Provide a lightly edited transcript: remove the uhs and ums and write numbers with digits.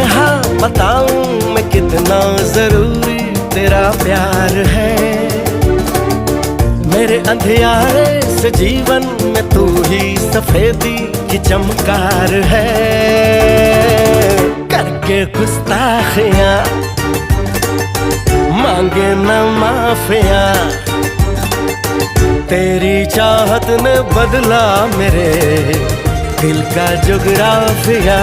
हाँ बताऊं मैं कितना जरूरी तेरा प्यार है। मेरे अंधियारे से जीवन में तू ही सफेदी की चमकार है। करके गुस्ताखियां मांगे न माफिया, तेरी चाहत ने बदला मेरे दिल का जुगराफिया।